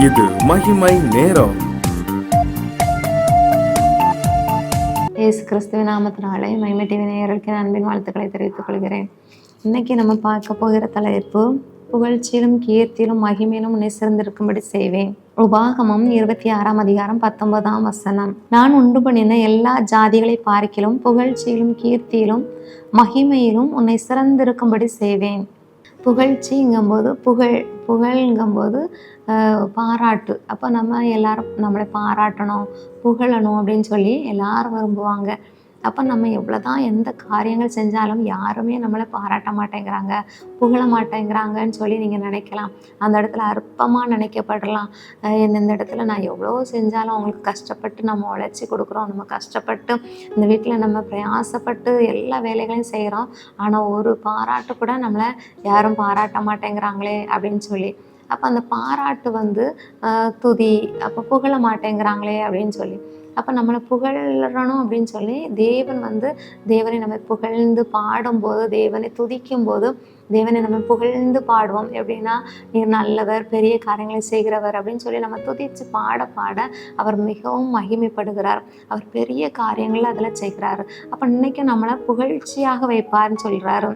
இது மகிமை நேரம். இயேசு கிறிஸ்துவின் நாமத்தினாலே மகிமை டிவி நேயர்களுக்கு அன்பின் வாழ்த்துக்களை தெரிவித்துக் கொள்கிறேன். இன்னைக்கு நம்ம பார்க்க போகிற தலைப்பு, புகழ்ச்சியிலும் கீர்த்தியிலும் மகிமையிலும் உன்னை சிறந்திருக்கும்படி செய்வேன். உபாகமம் 26 அதிகாரம் 19 வசனம். நான் உண்டு பண்ணின எல்லா ஜாதிகளை பார்க்கிலும் புகழ்ச்சியிலும் கீர்த்தியிலும் மகிமையிலும் உன்னை சிறந்திருக்கும்படி செய்வேன். புகழ்ச்சிங்கும்போது புகழ்ங்கும்போது பாராட்டு. அப்போ நம்ம எல்லாரும் நம்மளை பாராட்டணும், புகழணும் அப்படின்னு சொல்லி எல்லாரும் விரும்புவாங்க. அப்போ நம்ம எவ்வளோதான் எந்த காரியங்கள் செஞ்சாலும் யாருமே நம்மளை பாராட்ட மாட்டேங்கிறாங்க, புகழ மாட்டேங்கிறாங்கன்னு சொல்லி நீங்கள் நினைக்கலாம். அந்த இடத்துல அற்பமாக நினைக்கப்படலாம். இந்த இடத்துல நான் எவ்வளோ செஞ்சாலும் அவங்களுக்கு கஷ்டப்பட்டு நம்ம உழைச்சி கொடுக்குறோம், நம்ம கஷ்டப்பட்டு இந்த வீட்டில் நம்ம பிரயாசப்பட்டு எல்லா வேலைகளையும் செய்கிறோம், ஆனால் ஒரு பாராட்டு கூட நம்மளை யாரும் பாராட்ட மாட்டேங்கிறாங்களே அப்படின்னு சொல்லி. அப்போ அந்த பாராட்டு துதி, அப்போ புகழ மாட்டேங்கிறாங்களே அப்படின்னு சொல்லி. அப்போ நம்மளை புகழணும் அப்படின்னு சொல்லி தேவனை நம்ம புகழ்ந்து பாடும்போது, தேவனை துதிக்கும் போது தேவனை நம்ம புகழ்ந்து பாடுவோம். எப்படின்னா, நீர் நல்லவர், பெரிய காரியங்களை செய்கிறவர் அப்படின்னு சொல்லி நம்ம துதித்து பாட பாட அவர் மிகவும் மகிமைப்படுகிறார். அவர் பெரிய காரியங்கள் அதில் செய்கிறார். அப்போ இன்னைக்கும் நம்மளை புகழ்ச்சியாக வைப்பார்னு சொல்கிறாரு.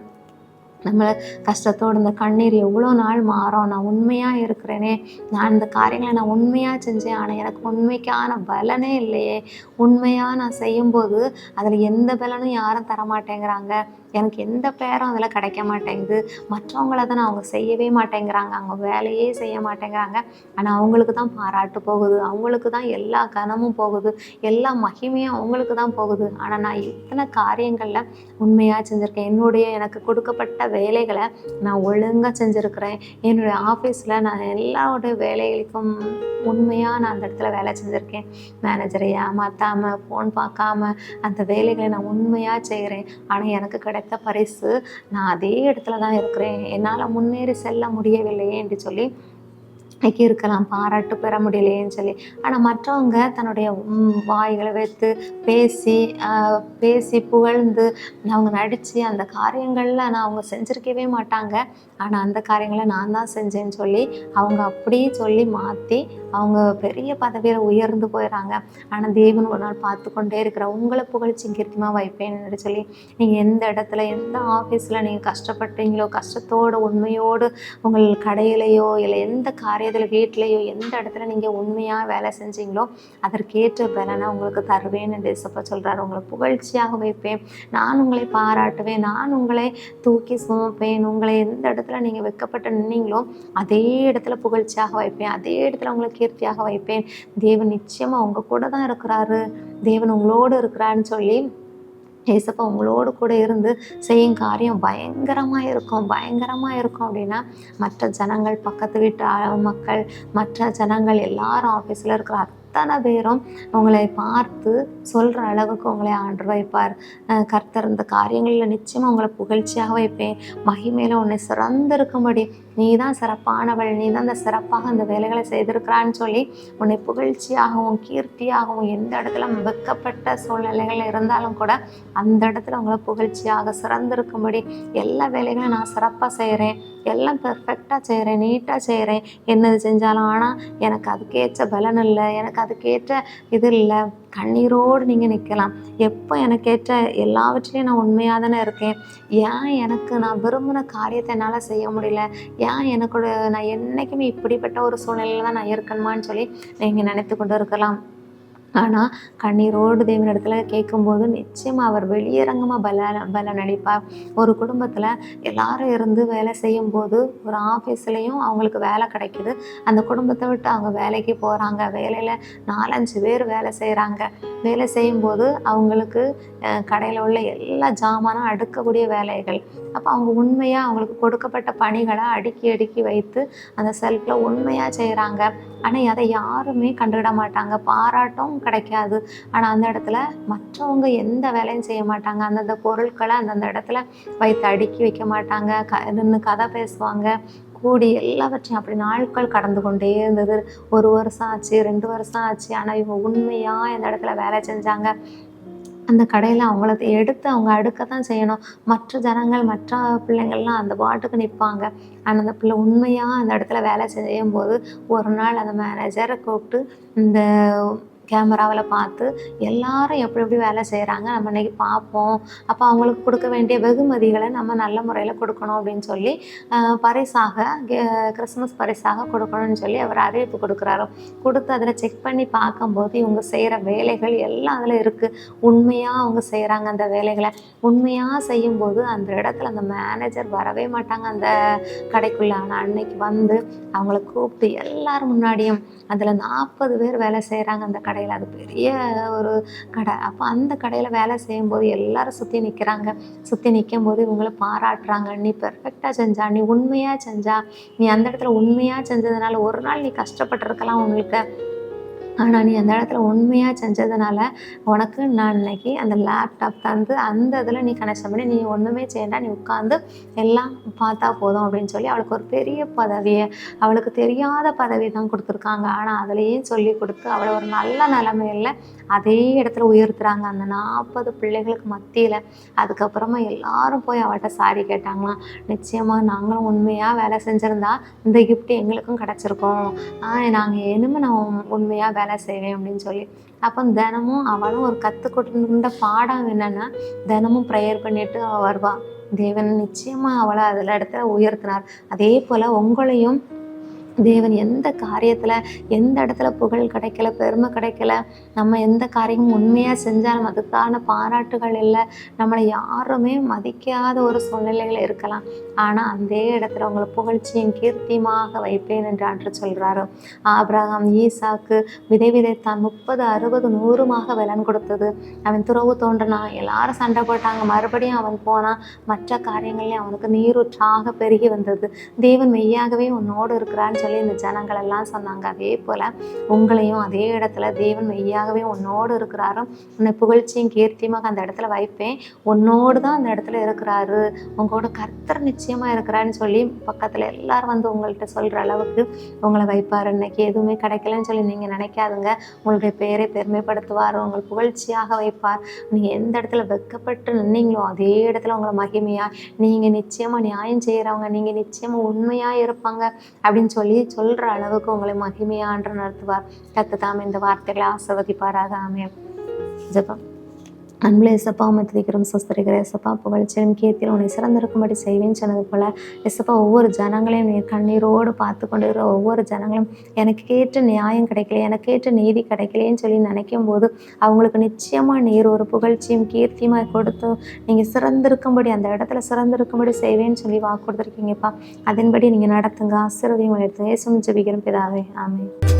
நம்மளை கஷ்டத்தோடு இந்த கண்ணீர் எவ்வளோ நாள் மாறும், நான் உண்மையாக இருக்கிறேனே, நான் இந்த காரியங்களை நான் உண்மையாக செஞ்சேன், ஆனால் எனக்கு உண்மைக்கான பலனே இல்லையே, உண்மையாக நான் செய்யும்போது அதில் எந்த பலனும் யாரும் தரமாட்டேங்கிறாங்க, எனக்கு எந்த பேரும் அதில் கிடைக்க மாட்டேங்குது, மற்றவங்கள தான் அவங்க செய்யவே மாட்டேங்கிறாங்க, அவங்க வேலையே செய்ய மாட்டேங்கிறாங்க, ஆனால் அவங்களுக்கு தான் பாராட்டு போகுது, அவங்களுக்கு தான் எல்லா கனமும் போகுது, எல்லா மகிமையும் அவங்களுக்கு தான் போகுது. ஆனால் நான் இத்தனை காரியங்களில் உண்மையாக செஞ்சுருக்கேன், எனக்கு கொடுக்கப்பட்ட வேலைகளை நான் ஒழுங்காக செஞ்சுருக்கிறேன், என்னுடைய ஆஃபீஸில் நான் எல்லாரோட வேலைகளுக்கும் உண்மையாக நான் அந்த இடத்துல வேலை செஞ்சுருக்கேன், மேனேஜரை ஏமாற்றாமல் ஃபோன் பார்க்காம அந்த வேலைகளை நான் உண்மையாக செய்கிறேன், ஆனால் எனக்கு கிடைத்த பரிசு நான் அதே இடத்துல தான் இருக்கிறேன், என்னால் முன்னேறி செல்ல முடியவில்லையே என்று சொல்லி இருக்கலாம், பாராட்டு பெற முடியலையேன்னு சொல்லி. ஆனால் மற்றவங்க தன்னுடைய வாய்களை வைத்து பேசி புகழ்ந்து அவங்க நடித்து அந்த காரியங்களில் அவங்க செஞ்சுருக்கவே மாட்டாங்க, ஆனால் அந்த காரியங்களை நான் தான் செஞ்சேன்னு சொல்லி அவங்க அப்படியே சொல்லி மாற்றி அவங்க பெரிய பதவியில் உயர்ந்து போயிடறாங்க. ஆனால் தேவன் ஒரு நாள் பார்த்து கொண்டே இருக்கிற உங்களை புகழ்ச்சி கீர்த்தியமாக வைப்பேன்னு சொல்லி, நீங்கள் எந்த இடத்துல எந்த ஆஃபீஸில் நீங்கள் கஷ்டப்பட்டீங்களோ, கஷ்டத்தோடு உண்மையோடு உங்கள் கடையிலையோ இல்லை எந்த காரியத்தில் வீட்டிலையோ எந்த இடத்துல நீங்கள் உண்மையாக வேலை செஞ்சீங்களோ அதற்கேற்ற பலனை உங்களுக்கு தருவேன்னு தேசப்பா சொல்கிறார். உங்களை புகழ்ச்சியாக வைப்பேன், நான் உங்களை பாராட்டுவேன், நான் உங்களை தூக்கி சுமப்பேன், உங்களை எந்த இடத்துல நீங்கள் வெட்கப்பட்டு நின்னீங்களோ அதே இடத்துல புகழ்ச்சியாக வைப்பேன், அதே இடத்துல உங்களை கீர்த்தியாக வைப்பேன். தேவன் நிச்சயமாக உங்கள் கூட தான் இருக்கிறாரு, தேவன் உங்களோடு இருக்கிறாருன்னு சொல்லி ஏசப்பா உங்களோடு கூட இருந்து செய்யும் காரியம் பயங்கரமாக இருக்கும் அப்படின்னா, மற்ற ஜனங்கள், பக்கத்து வீட்டு மக்கள், மற்ற ஜனங்கள் எல்லாரும் ஆஃபீஸில் இருக்கிற அத்தனை பேரும் உங்களை பார்த்து சொல்கிற அளவுக்கு உங்களை ஆண்டு வைப்பார். கர்த்தர் இந்த காரியங்களில் நிச்சயமாக உங்களை புகழ்ச்சியாக வைப்பேன், மகிமையில் உன்னை சிறந்திருக்கும்படி, நீ தான் சிறப்பானவள், நீ தான் அந்த சிறப்பாக அந்த வேலைகளை செய்திருக்கிறான்னு சொல்லி உன்னை புகழ்ச்சியாகவும் கீர்த்தியாகவும் எந்த இடத்துல வெட்கப்பட்ட சூழ்நிலைகள் இருந்தாலும் கூட அந்த இடத்துல உங்களை புகழ்ச்சியாக சிறந்திருக்கும்படி எல்லா வேலைகளும் நான் சிறப்பாக செய்கிறேன், எல்லாம் பெர்ஃபெக்டாக செய்கிறேன், நீட்டாக செய்கிறேன், என்னது செஞ்சாலும் ஆனால் எனக்கு அதுக்கேற்ற பலன் இல்லை, எனக்கு அதுக்கேற்ற இது இல்லை, கண்ணீரோடு நீங்கள் நிற்கலாம். எப்போ எனக்கேற்ற எல்லாவற்றிலையும் நான் உண்மையாக தானே இருக்கேன், ஏன் நான் விரும்பின காரியத்தை என்னால் செய்ய முடியல, நான் என்றைக்குமே இப்படிப்பட்ட ஒரு சூழ்நிலையில் தான் நான் இருக்கணுமான்னு சொல்லி நீங்கள் நினைத்து கொண்டு இருக்கலாம். ஆனால் கண்ணீரோடு தேவனிடத்துல கேட்கும்போது நிச்சயமாக அவர் வெளியரங்கமாக பலன் அளிப்பார். ஒரு குடும்பத்தில் எல்லாரும் இருந்து வேலை செய்யும்போது ஒரு ஆஃபீஸ்லேயும் அவங்களுக்கு வேலை கிடைக்குது, அந்த குடும்பத்தை விட்டு அவங்க வேலைக்கு போகிறாங்க, வேலையில் 4-5 பேர் வேலை செய்கிறாங்க. வேலை செய்யும்போது அவங்களுக்கு கடையில் உள்ள எல்லா ஜாமானும் அடுக்கக்கூடிய வேலைகள். அப்போ அவங்க உண்மையாக அவங்களுக்கு கொடுக்கப்பட்ட பணிகளை அடுக்கி வைத்து அந்த செல்ஃபில் உண்மையாக செய்கிறாங்க. ஆனால் அதை யாருமே கண்டுக்கிட மாட்டாங்க, பாராட்டும் கிடைக்காது. ஆனால் அந்த இடத்துல மற்றவங்க எந்த வேலையும் செய்ய மாட்டாங்க, அந்தந்த பொருட்களை அந்தந்த இடத்துல வைத்து அடுக்கி வைக்க மாட்டாங்க, நின்று கதை பேசுவாங்க, கூடி எல்லாவற்றையும். அப்படி நாட்கள் கடந்து கொண்டே இருந்தது. 1 வருஷம் ஆச்சு, 2 வருஷம் ஆச்சு, ஆனால் இவங்க உண்மையாக இந்த இடத்துல வேலை செஞ்சாங்க. அந்த கடையில் அவங்கள எடுத்து அவங்க அடுக்க தான் செய்யணும். மற்ற ஜனங்கள், மற்ற பிள்ளைங்கள்லாம் அந்த பாட்டுக்கு நிற்பாங்க. ஆனால் அந்த பிள்ளை உண்மையாக அந்த இடத்துல வேலை செய்யும்போது, ஒரு நாள் அந்த மேனேஜரை கூப்பிட்டு இந்த கேமராவில் பார்த்து எல்லாரும் எப்படி எப்படி வேலை செய்கிறாங்க நம்ம இன்னைக்கு பார்ப்போம். அப்போ அவங்களுக்கு கொடுக்க வேண்டிய வெகுமதிகளை நம்ம நல்ல முறையில் கொடுக்கணும் அப்படின்னு சொல்லி பரிசாக கிறிஸ்மஸ் பரிசாக கொடுக்கணும்னு சொல்லி அவர் அறிவிப்பு கொடுக்குறாரு. கொடுத்து அதில் செக் பண்ணி பார்க்கும்போது இவங்க செய்கிற வேலைகள் எல்லாம் அதில் இருக்குது. உண்மையாக அவங்க செய்கிறாங்க அந்த வேலைகளை. உண்மையாக செய்யும்போது அந்த இடத்துல அந்த மேனேஜர் வரவே மாட்டாங்க அந்த கடைக்குள்ளே. ஆனால் அன்னைக்கு வந்து அவங்கள கூப்பிட்டு எல்லாரும் முன்னாடியும் அதில் 40 பேர் வேலை செய்கிறாங்க அந்த கடையில். அது பெரிய ஒரு கடை. அப்போ அந்த கடையில் வேலை செய்யும்போது எல்லாரும் சுற்றி நிற்கிறாங்க. சுற்றி நிற்கும் போது இவங்கள பாராட்டுறாங்க. நீ பெர்ஃபெக்டாக செஞ்சா, நீ உண்மையாக செஞ்சா, நீ அந்த இடத்துல உண்மையாக செஞ்சதுனால ஒரு நாள் நீ கஷ்டப்பட்டுருக்கலாம் உங்களுக்கு, ஆனால் நீ அந்த இடத்துல உண்மையாக செஞ்சதுனால உனக்கு நான் இன்னைக்கு அந்த லேப்டாப் தந்து அந்த இதில் நீ கனெக்ஷன் பண்ணி நீ ஒன்றுமே செய்யண்டா, நீ உட்காந்து எல்லாம் பார்த்தா போதும் அப்படின்னு சொல்லி அவளுக்கு ஒரு பெரிய பதவியை, அவளுக்கு தெரியாத பதவி தான் கொடுத்துருக்காங்க. ஆனால் அதுலேயே சொல்லி கொடுத்து அவளை ஒரு நல்ல நிலைமையில் அதே இடத்துல உயர்த்துறாங்க அந்த 40 பிள்ளைகளுக்கு மத்தியில். அதுக்கப்புறமா எல்லாரும் போய் அவள்கிட்ட சாரி கேட்டாங்களாம். நிச்சயமாக நாங்களும் உண்மையாக வேலை செஞ்சுருந்தா இந்த கிஃப்ட் எங்களுக்கும் கிடச்சிருக்கோம். நாங்கள் இனிமேல் நான் உண்மையாக வேலை செய்வேன் அப்படின்னு சொல்லி. அப்போ தினமும் அவளும் ஒரு கற்றுக்கொண்ட பாடம் என்னென்னா, தினமும் ப்ரேயர் பண்ணிட்டு அவள் வருவாள். தேவன் நிச்சயமாக அவளை அதில் இடத்துல உயர்த்தினார். அதே போல் உங்களையும் தேவன் எந்த காரியத்தில், எந்த இடத்துல புகழ் கிடைக்கல, பெருமை கிடைக்கல, நம்ம எந்த காரியமும் உண்மையாக செஞ்சாலும் அதுக்கான பாராட்டுகள் இல்லை, நம்மளை யாருமே மதிக்காத ஒரு சூழ்நிலைகள் இருக்கலாம். ஆனால் அந்த இடத்துல உங்களை புகழ்ச்சியும் கீர்த்தியுமாக வைப்பேன் என்று ஆண்டு சொல்கிறாரு. ஆபிரகாம் ஈசாக்கு விதை விதைத்தான், 30 60 100மாக பலன் கொடுத்தது. அவன் துறவு தோன்றினான், எல்லாரும் சண்டை போட்டாங்க, மறுபடியும் அவன் போனான். மற்ற காரியங்கள்லேயும் அவனுக்கு நீரூற்றாக பெருகி வந்தது. தேவன் மெய்யாகவே உன்னோடு இருக்கிறான்னு சொல்லி இந்த ஜனங்கள் எல்லாம் சொன்னாங்க. அதே போல் உங்களையும் அதே இடத்துல தேவன் மெய்யாகவே உன்னோடு இருக்கிறாரு. உன்னை புகழ்ச்சியும் கீர்த்தியுமாக அந்த இடத்துல வைப்பேன். உன்னோடு தான் அந்த இடத்துல இருக்கிறாரு, உங்களோட கர்த்தர் நிச்சயமாக இருக்கிறான்னு சொல்லி பக்கத்தில் எல்லாரும் வந்து உங்கள்கிட்ட சொல்கிற அளவுக்கு உங்களை வைப்பார். இன்னைக்கு எதுவுமே கிடைக்கலன்னு சொல்லி நீங்கள் நினைக்காதுங்க. உங்களுடைய பேரை பெருமைப்படுத்துவார், உங்கள் புகழ்ச்சியாக வைப்பார். நீங்கள் எந்த இடத்துல வெட்கப்பட்டு நின்னீங்களோ அதே இடத்துல உங்களை மகிமையாக, நீங்கள் நிச்சயமாக நியாயம் செய்கிறவங்க, நீங்கள் நிச்சயமாக உண்மையாக இருப்பாங்க அப்படின்னு சொல்லி சொல்கிற அளவுக்கு உங்களை மகிமையான்று நடத்துவார். கர்த்தர் தாமே இந்த வார்த்தைகளை ஆசீர்வதிப்பாராக. ஆமென். ஜெபம். அன்புள்ள இயேசப்பா, உம்மை துதிக்கிறோம், ஸ்தோத்திரிக்கிறோம். இயேசப்பா, புகழ்ச்சியும் கீர்த்தியும் உன்னை சிறந்திருக்கும்படி செய்வேன்னு சொன்னது போல இயேசப்பா, ஒவ்வொரு ஜனங்களையும் நீர் கண்ணீரோடு பார்த்து கொண்டிருக்கிற ஒவ்வொரு ஜனங்களும் எனக்கு கேட்ட நியாயம் கிடைக்கல, எனக்கு கேட்ட நீதி கிடைக்கலேன்னு சொல்லி நினைக்கும் போது அவங்களுக்கு நிச்சயமாக நீர் ஒரு புகழ்ச்சியும் கீர்த்தியுமாக கொடுத்து நீங்கள் சிறந்திருக்கும்படி, அந்த இடத்துல சிறந்திருக்கும்படி செய்வேன்னு சொல்லி வாக்கு கொடுத்துருக்கீங்கப்பா. அதன்படி நீங்கள் நடத்துங்க, ஆசீர்வதியும் எடுத்து. இயேசுவின் ஜெபிக்கிறோம் பிதாவே. ஆமென்.